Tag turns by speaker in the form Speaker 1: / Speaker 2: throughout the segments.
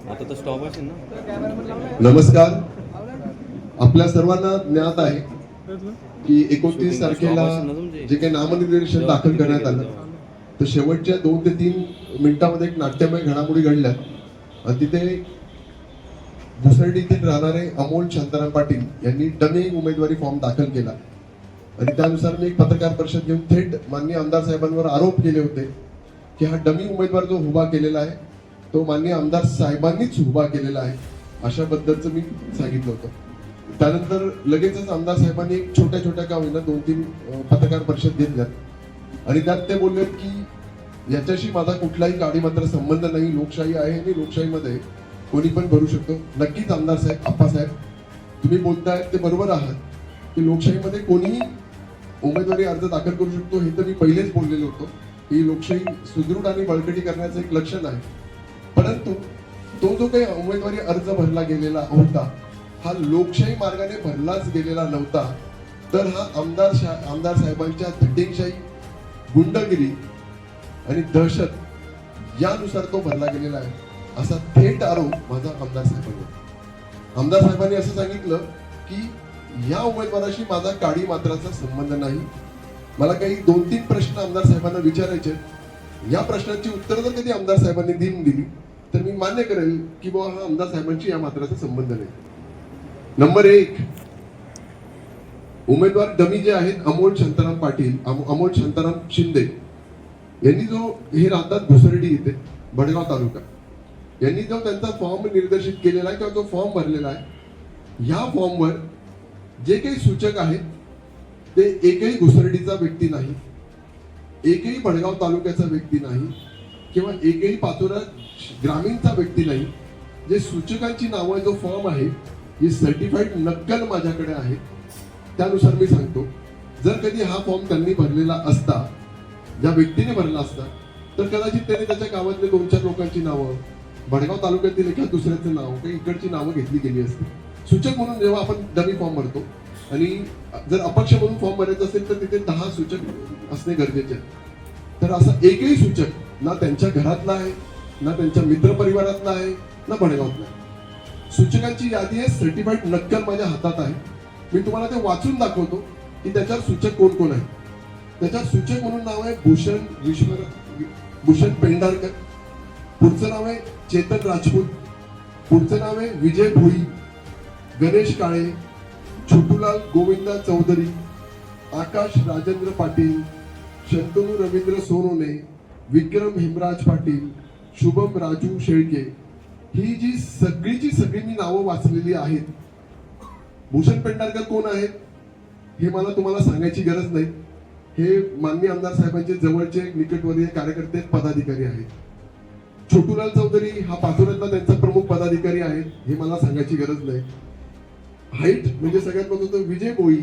Speaker 1: आता तर स्टॉप असेल ना.
Speaker 2: नमस्कार. आपल्या सर्वांना ज्ञात आहे की 29 तारखेला जे काही नामनिर्देशन दाखल करण्यात आलं तर शेवटच्या 2 ते 3 मिनिटांमध्ये एक नाट्यमय घडामोडी घडल्या आणि तिथे भुसर्डी येथील राहणारे अमोल शांताराम पाटील यांनी डमी उमेदवारी फॉर्म दाखल केला आणि त्यानुसार मी एक पत्रकार परिषद घेऊन थेट माननीय आमदार साहेबांवर आरोप केले होते की हा डमी उमेदवार जो उभा केलेला आहे तो माननीय आमदार साहेबांनीच उभा केलेला आहे अशा बद्दलचं मी सांगितलं होतं. त्यानंतर लगेचच आमदार साहेबांनी एक छोट्या छोट्या का होईना 2-3 पत्रकार परिषद घेतल्यात आणि त्यात ते बोलले की याच्याशी माझा कुठलाही गाडीमात्र संबंध नाही, लोकशाही आहे आणि लोकशाहीमध्ये कोणी पण भरू शकतो. नक्कीच आमदार साहेब, आप्पासाहेब तुम्ही बोलताय ते बरोबर आहात की लोकशाहीमध्ये कोणीही उमेदवारी अर्ज दाखल करू शकतो. हे तर मी पहिलेच बोललेलो होतो की लोकशाही सुदृढ आणि बळकटी करण्याचं एक लक्षण आहे. परंतु तो जो काही उमेदवारी अर्ज भरला गेलेला होता हा लोकशाही मार्गाने भरलाच गेलेला नव्हता, तर हा आमदार साहेबांच्या धटिंगशाही, गुंडगिरी आणि दहशत यानुसार तो भरला गेलेला आहे असा थेट आरोप माझा आमदार साहेबांवर. आमदार साहेबांनी असं सांगितलं की या उमेदवाराशी माझा काडी मात्राचा संबंध नाही. मला काही 2-3 प्रश्न आमदार साहेबांना विचारायचे. या प्रश्नांची उत्तरं जर कधी आमदार साहेबांनी दिली तर मी मान्य करेल की बाबा हा आमदार साहेबांशी या मात्राचा संबंध नाही. नंबर 1, उमेदवार डमी जे आहेत अमोल शांताराम पाटील, अमोल शांताराम शिंदे यांनी जो हे राहतात भुसर्डी येथे बडगाव तालुका, यांनी जो त्यांचा फॉर्म निर्देशित केलेला आहे किंवा जो फॉर्म भरलेला आहे ह्या फॉर्मवर जे काही सूचक आहेत ते एकही घुसर्डीचा व्यक्ती नाही, एकही बडगाव तालुक्याचा व्यक्ती नाही किंवा एकही पाचोरा ग्रामीणचा व्यक्ती नाही. जे सूचकांची नावं जो फॉर्म आहे ही सर्टिफाईड नक्कल माझ्याकडे आहे. त्यानुसार मी सांगतो जर कधी हा फॉर्म त्यांनी भरलेला असता, ज्या व्यक्तीने भरला असता, तर कदाचित त्याने त्याच्या गावातले 2-4 लोकांची नावं, बडगाव तालुक्यातील एका दुसऱ्याचं नाव, काही इकडची नावं घेतली गेली असती. सूचक म्हणून जेव्हा आपण डमी फॉर्म भरतो आणि जर अपक्ष म्हणून फॉर्म भरायचा असेल तर तिथे 10 सूचक असणे गरजेचे आहे. तर असा एकही सूचक ना त्यांच्या घरातला आहे, ना त्यांच्या मित्रपरिवारातला आहे, ना बडगावातला आहे. सूचकांची यादी आहे, सर्टिफाईड नक्कल माझ्या हातात आहे. मी तुम्हाला ते वाचून दाखवतो की त्याच्यावर सूचक कोण कोण आहे. त्याच्यात सूचक म्हणून नाव आहे भूषण पेंढारकर, पुढचं नाव आहे चेतन राजपूत, पुढचं नाव आहे विजय भोई, गणेश काळे, छोटूलाल गोविंदा चौधरी, आकाश राजेंद्र पाटील, शंतनू रवींद्र सोनोने, विक्रम हेमराज पाटील, शुभम राजू शेळके. ही जी सगळीची सगळी मी नावं वाचलेली आहेत. भूषण पेंढारकर कोण आहेत हे मला तुम्हाला सांगायची गरज नाही. हे माननीय आमदार साहेबांचे जवळचे निकटवर्तीय कार्यकर्ते, पदाधिकारी आहेत. छोटूलाल चौधरी हा पाचोऱ्यातला त्यांचा प्रमुख पदाधिकारी आहे, हे मला सांगायची गरज नाही. हाईट म्हणजे सगळ्यात महत्त्वाचं विजय भोई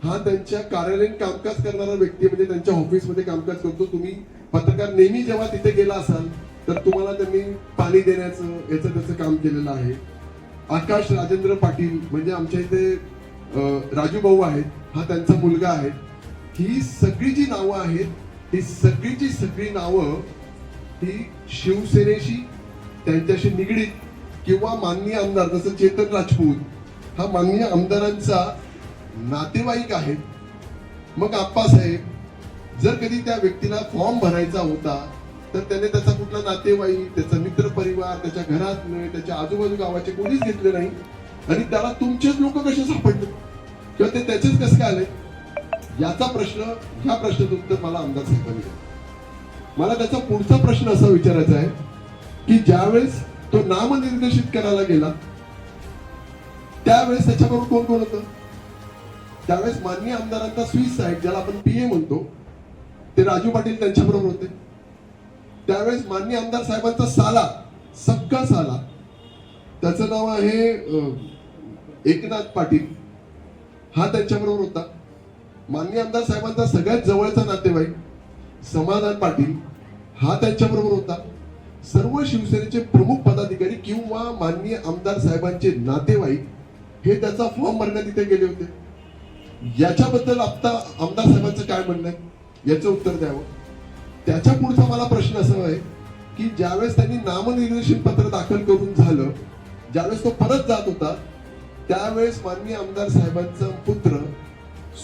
Speaker 2: हा त्यांच्या कार्यालयीन कामकाज करणारा व्यक्ती, म्हणजे त्यांच्या ऑफिसमध्ये कामकाज करतो. तुम्ही पत्रकार नेहमी जेव्हा तिथे गेला असाल तर तुम्हाला त्यांनी पाणी देण्याचं याचं त्याचं काम केलेलं आहे. आकाश राजेंद्र पाटील म्हणजे आमच्या इथे राजू भाऊ आहेत, हा त्यांचा मुलगा आहे. ही सगळी जी नावं आहेत ही सगळीची सगळी नावं ही शिवसेनेशी त्यांच्याशी निगडीत किंवा माननीय आमदार जसं चेतन राजपूत हा माननीय आमदारांचा नातेवाईक आहेत. मग आप्पासाहेब जर कधी त्या व्यक्तीला फॉर्म भरायचा होता तर त्याने त्याचा कुठला नातेवाईक, त्याचा मित्र परिवार, त्याच्या घरातले, त्याच्या आजूबाजू गावाचे कोणीच घेतले नाही आणि त्याला तुमचेच लोक कसे सापडले किंवा ते त्याचेच कसे काय आले याचा प्रश्न, ह्या प्रश्नाचं उत्तर मला आमदार साहेबांनी दिलं. मला त्याचा पुढचा प्रश्न असा विचारायचा आहे की ज्यावेळेस तो नामनिर्देशित करायला गेला त्यावेळेस त्याच्याबरोबर कोण कोण होतं. त्यावेळेस माननीय आमदारांचा स्विस साहेब, ज्याला आपण पीए म्हणतो, ते राजू पाटील त्यांच्याबरोबर होते. त्यावेळेस माननीय आमदार साहेबांचा साला, सक्का साला, त्याचं नाव आहे एकनाथ पाटील, हा त्यांच्याबरोबर होता. माननीय आमदार साहेबांचा सगळ्यात जवळचा नातेवाईक समाधान पाटील हा त्यांच्याबरोबर होता. सर्व शिवसेनेचे प्रमुख पदाधिकारी किंवा माननीय आमदार साहेबांचे नातेवाईक हे त्याचा फॉर्म भरण्यात इथे गेले होते. याच्याबद्दल आता आमदार साहेबांचं काय म्हणणं आहे याचं उत्तर द्यावं. त्याच्या पुढचा मला प्रश्न असा आहे की ज्यावेळेस त्यांनी नामनिर्देशन पत्र दाखल करून झालं ज्यावेळेस तो परत जात होता त्यावेळेस माननीय आमदार साहेबांचा पुत्र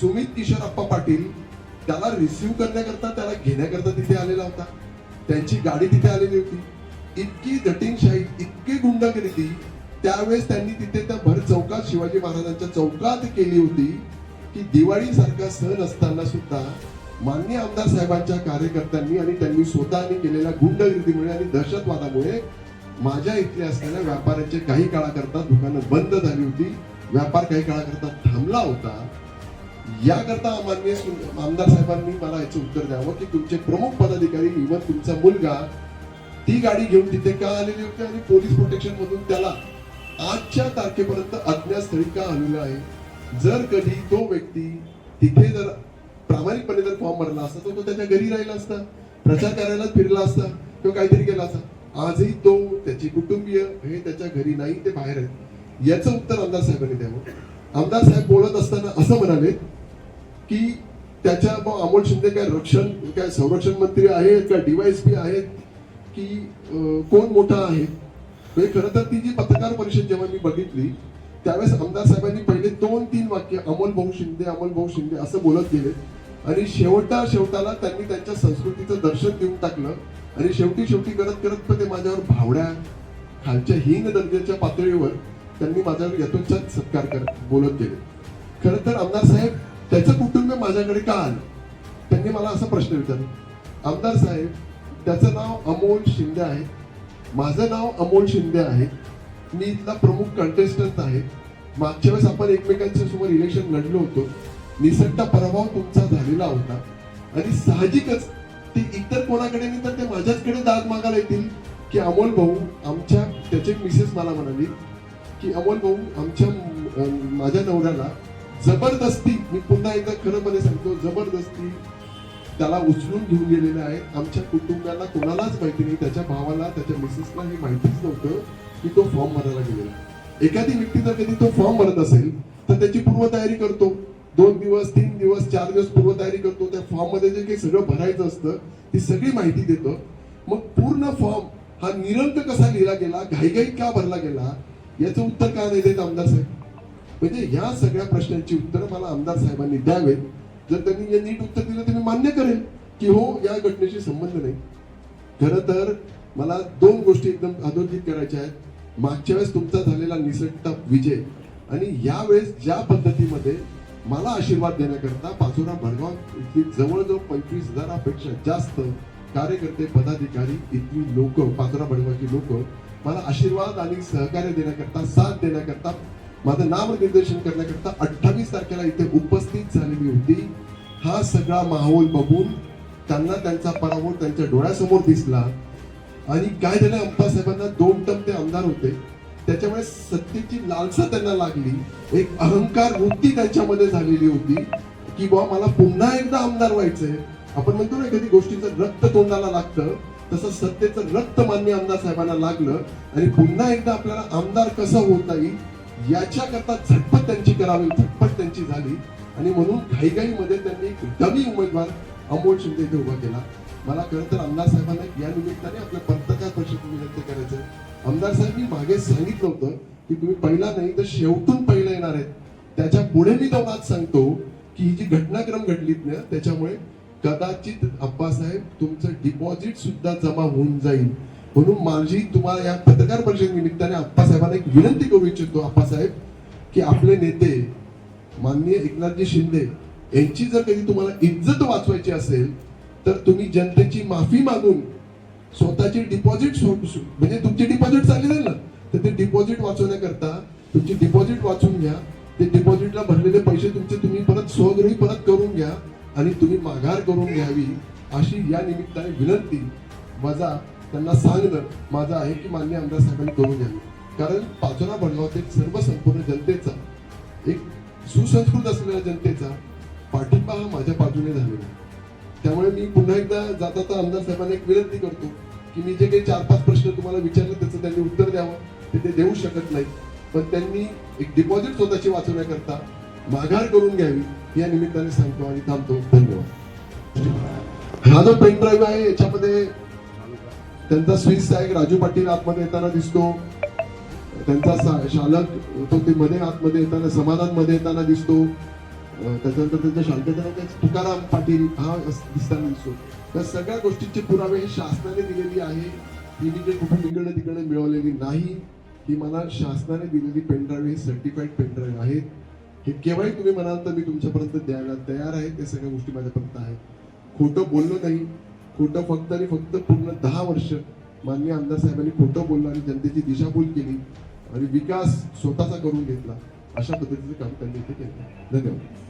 Speaker 2: सुमित किशोर अप्पा पाटील त्याला रिसिव्ह करण्याकरता, त्याला घेण्याकरता तिथे आलेला होता. त्यांची गाडी तिथे आलेली होती. इतकी जटिलशाही, इतकी गुंडगिरी त्यावेळेस त्यांनी तिथे त्या भर चौकात, शिवाजी महाराजांच्या चौकात केली होती की दिवाळी सारखा सण असताना सुद्धा माननीय आमदार साहेबांच्या कार्यकर्त्यांनी आणि त्यांनी स्वतःने केलेल्या गुंडगिरीमुळे आणि दहशतवादामुळे माझ्या इथले असलेल्या व्यापाऱ्यांचे काही काळाकरता दुकानं बंद झाली होती, व्यापार काही काळाकरता थांबला होता. याकरता माननीय आमदार साहेबांनी मला याचं उत्तर द्यावं की तुमचे प्रमुख पदाधिकारी, इव्हन तुमचा मुलगा ती गाडी घेऊन तिथे का आलेले होते आणि पोलीस प्रोटेक्शन मधून त्याला आजच्या तारखेपर्यंत अज्ञात स्थळी का आलेला आहे. जर कधी तो व्यक्ती तिथे जर प्रामाणिकपणे जर फॉर्म भरला असता तर तो त्याच्या घरी राहिला असता, प्रचार कार्यालयात फिरला असता किंवा काहीतरी केला असता. आजही तो, त्याची कुटुंबीय हे त्याच्या घरी नाही, ते बाहेर आहेत. याचं उत्तर आमदार साहेबांनी द्यावं. आमदार साहेब बोलत असताना असं म्हणाले की त्याच्या अमोल शिंदे काय संरक्षण मंत्री आहेत का DYSP आहेत की कोण मोठा आहे. म्हणजे खरं तर ती जी पत्रकार परिषद जेव्हा मी बघितली त्यावेळेस आमदार साहेबांनी पहिले 2-3 वाक्य अमोल भाऊ शिंदे असं बोलत गेले आणि शेवटाला त्यांनी त्यांच्या संस्कृतीचं दर्शन देऊन टाकलं आणि शेवटी करत ते माझ्यावर भावड्या, खालच्या हीन दर्जाच्या पातळीवर त्यांनी माझ्यावर यथोचित सत्कार बोलत गेले. खरं तर आमदार साहेब त्याचं कुटुंब माझ्याकडे का आलं, त्यांनी मला असा प्रश्न विचारला. आमदार साहेब, त्याचं नाव अमोल शिंदे आहे, माझं नाव अमोल शिंदे आहे, मी इथला प्रमुख कंटेस्टंट आहे. मागच्या वेळेस आपण एकमेकांच्या समोर इलेक्शन लढलो होतो, निसटता पराभव तुमचा झालेला होता आणि साहजिकच ते इतर कोणाकडे नाही तर ते माझ्याचकडे दाद मागायला येतील की अमोल भाऊ आमच्या, त्याचे मिसेस मला म्हणाली की अमोल भाऊ माझ्या नवऱ्याला जबरदस्ती, मी पुन्हा एकदा खरंपणे सांगतो, जबरदस्ती त्याला उचलून घेऊन गेलेले आहेत. आमच्या कुटुंबाला कोणालाच माहिती नाही, त्याच्या भावाला, त्याच्या मिसेसला हे माहितीच नव्हतं की तो फॉर्म भरायला गेलेला. एखादी व्यक्ती जर कधी तो फॉर्म भरत असेल तर त्याची पूर्वतयारी करतो, 2 दिवस 3 दिवस 4 दिवस पूर्वतयारी करतो. त्या फॉर्म मध्ये जे काही सगळं भरायचं असतं ती सगळी माहिती देतो. मग पूर्ण फॉर्म हा निरंक कसा लिहिला गेला, घाईघाईत का भरला गेला, याचं उत्तर का नाही देत आमदार साहेब. म्हणजे या सगळ्या प्रश्नांची उत्तरं मला आमदार साहेबांनी द्यावेत. जर त्यांनी नीट उत्तर दिलं तर मी मान्य करेल की हो, या घटनेशी संबंध नाही. खरं तर मला 2 गोष्टी एकदम अधोरेखित करायच्या आहेत. मागच्या वेळेस तुमचा झालेला निसटता विजय आणि यावेळेस ज्या पद्धतीमध्ये मला आशीर्वाद देण्याकरता पाचोरा भडगाव इथली जवळजवळ 25,000पेक्षा जास्त कार्यकर्ते, पदाधिकारी, इथली लोक, पाचोरा भडगावची लोक मला आशीर्वाद आणि सहकार्य देण्याकरता, साथ देण्याकरता, माझं नामनिर्देशन करण्याकरता 28 तारखेला इथे उपस्थित झालेली होती. हा सगळा माहोल बघून त्यांना त्यांचा पराभव त्यांच्या डोळ्यासमोर दिसला आणि काय झालं, अप्पासाहेबांना 2 टर्म ते आमदार होते, त्याच्यामुळे सत्तेची लालसा त्यांना लागली, एक अहंकार वृत्ती त्यांच्यामध्ये झालेली होती की बुवा मला पुन्हा एकदा आमदार व्हायचंय. आपण म्हणतो ना एखादी गोष्टीचं रक्त तोंडाला लागतं, तसं सत्तेचं रक्त मान्य आमदार साहेबांना लागलं आणि पुन्हा एकदा आपल्याला आमदार कसं होता येईल याच्याकरता झटपट त्यांची झाली आणि म्हणून घाईघाईमध्ये त्यांनी एक डमी उमेदवार अमोल शिंदे इथे उभा केला. मला खरं तर आमदार साहेबांना या निमित्ताने आपल्या पत्रकार परिषदेत विनंती करायचं, आमदार साहेब, मी मागे सांगितलं होतं की तुम्ही पहिला नाही तर शेवटून पहिला येणार आहेत. त्याच्या पुढे मी तो आज सांगतो की ही जी घटनाक्रम घडलीत ना त्याच्यामुळे कदाचित अप्पासाहेब तुमचं डिपॉझिट सुद्धा जमा होऊन जाईल. म्हणून माझी तुम्हाला या पत्रकार परिषद निमित्ताने अप्पासाहेबांना एक विनंती करू इच्छितो, अप्पासाहेब, की आपले नेते माननीय एकनाथजी शिंदे यांची जर कधी तुम्हाला इज्जत वाचवायची असेल तर तुम्ही जनतेची माफी मागून स्वतःची डिपॉझिट, म्हणजे तुमची डिपॉझिट चालली जाईल ना, तर ते डिपॉझिट वाचवण्याकरता तुमची डिपॉझिट वाचून घ्या. ते डिपॉझिटला भरलेले पैसे तुमचे तुम्ही परत स्वगृही परत करून घ्या आणि तुम्ही माघार करून घ्यावी अशी या निमित्ताने विनंती माझा त्यांना सांगणं माझं आहे की मान्य आमदार साहेबांनी करून घ्यावी. कारण पाचोरा भडगावातील सर्व संपूर्ण जनतेचा, एक सुसंस्कृत असलेल्या जनतेचा पाठिंबा हा माझ्या बाजूने झालेला. त्यामुळे मी पुन्हा एकदा जाता आमदार साहेबांना एक विनंती करतो की मी जे काही 4-5 प्रश्न तुम्हाला विचारले त्याचं त्यांनी उत्तर द्यावं. ते देऊ शकत नाही, पण त्यांनी एक डिपॉझिट स्वतःची वाचवण्याकरता माघार करून घ्यावी या निमित्ताने सांगतो आणि थांबतो. धन्यवाद. हा जो पेन ड्राईव्ह आहे याच्यामध्ये त्यांचा स्विस आहे, राजू पाटील आतमध्ये येताना दिसतो, त्यांचा शालक तो ते मध्ये आतमध्ये येताना समाधान मध्ये येताना दिसतो. त्याच्यानंतर त्यांच्या शालकाच्या तुकाराम पाटील हा दिसताना दिसतो. त्या सगळ्या गोष्टींचे पुरावे हे शासनाने दिलेली आहे. ही मी कुठून इकडे तिकडे मिळवलेली नाही. ही मला शासनाने दिलेली पेनड्राईव्ह हे सर्टिफाईड पेनड्राईव्ह आहेत. हे केव्हाही तुम्ही म्हणाल तर मी तुमच्यापर्यंत द्यायला तयार आहे. त्या सगळ्या गोष्टी माझ्यापर्यंत आहेत. खोटं बोललो नाही. खोटं फक्त आणि फक्त पूर्ण 10 वर्ष माननीय आमदार साहेबांनी खोटं बोललं आणि जनतेची दिशाभूल केली आणि विकास स्वतःचा करून घेतला. अशा पद्धतीचं काम त्यांनी इथे केलं. धन्यवाद.